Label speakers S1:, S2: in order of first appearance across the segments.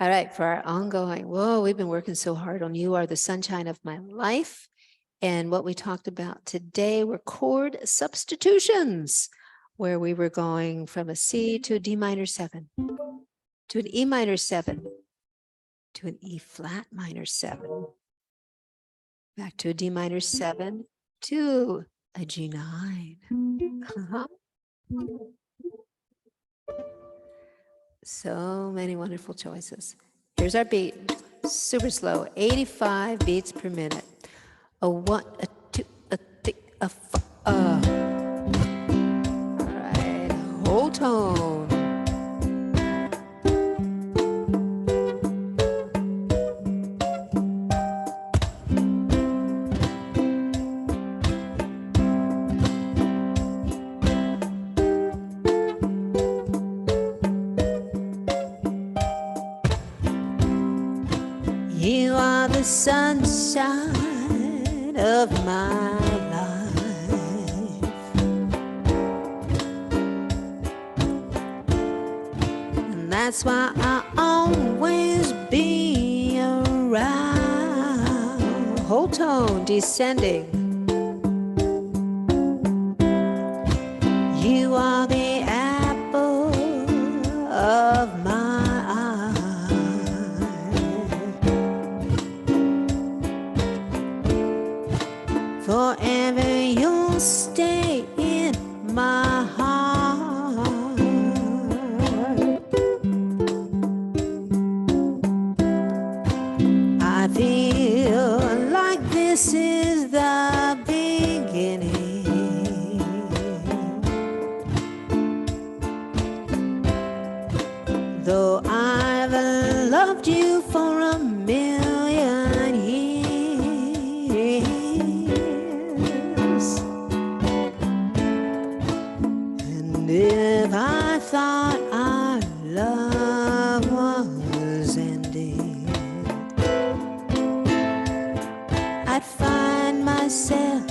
S1: All right, for our ongoing, whoa, we've been working so hard on You Are the Sunshine of My Life. And what we talked about today were chord substitutions, where we were going from a C to a D minor 7, to an E minor 7, to an E flat minor 7, back to a D minor 7, to a G9. So many wonderful choices. Here's our beat. Super slow, 85 beats per minute. A 1, a 2, a 3, a 4. All right, whole tone. You are the sunshine of my life. And that's why I always be around. Whole tone descending. You are the apple of my forever you'll stay in my heart. I feel like this is the beginning. Though I've loved you for a million years, and if I thought our love was ending, I'd find myself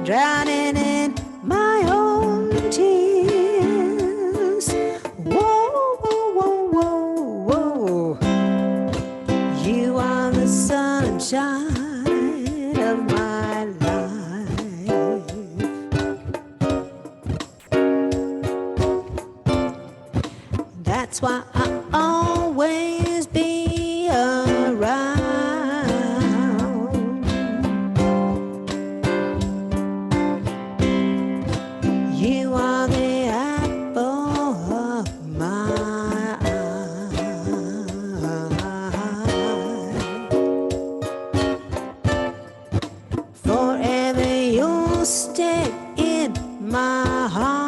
S1: drowning in my own tears. Whoa, whoa, whoa, whoa, whoa. You are the sunshine of my life. That's why I always be around. You are the apple of my eye. Forever you'll stay in my heart.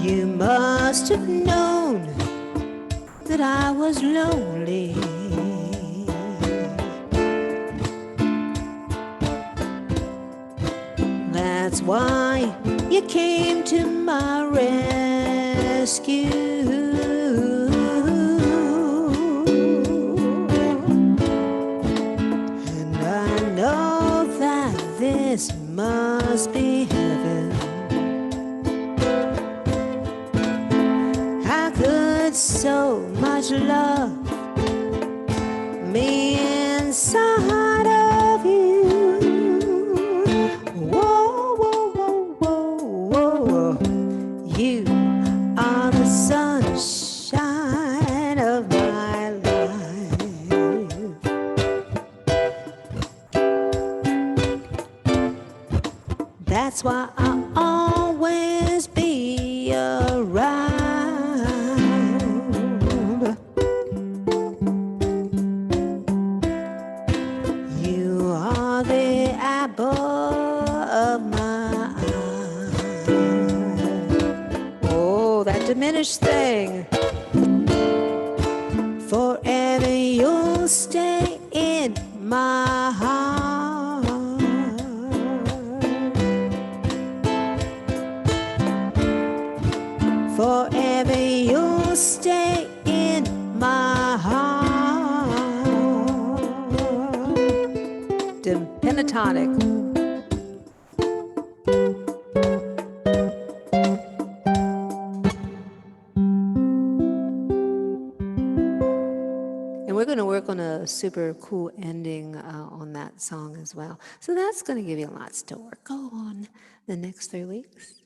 S1: You must have known that I was lonely. That's why you came to my rescue. And I know that this must be heaven. How could so much love me inside of you? Whoa, whoa, whoa, whoa, whoa. You are the sunshine of my life. That's why I always be around. You are the apple of my eye. Oh, that diminished thing. Forever you'll stay in my heart. Forever you'll stay in my heart. Pentatonic. we're going to work on a super cool ending on that song as well. So that's going to give you lots to work on the next 3 weeks.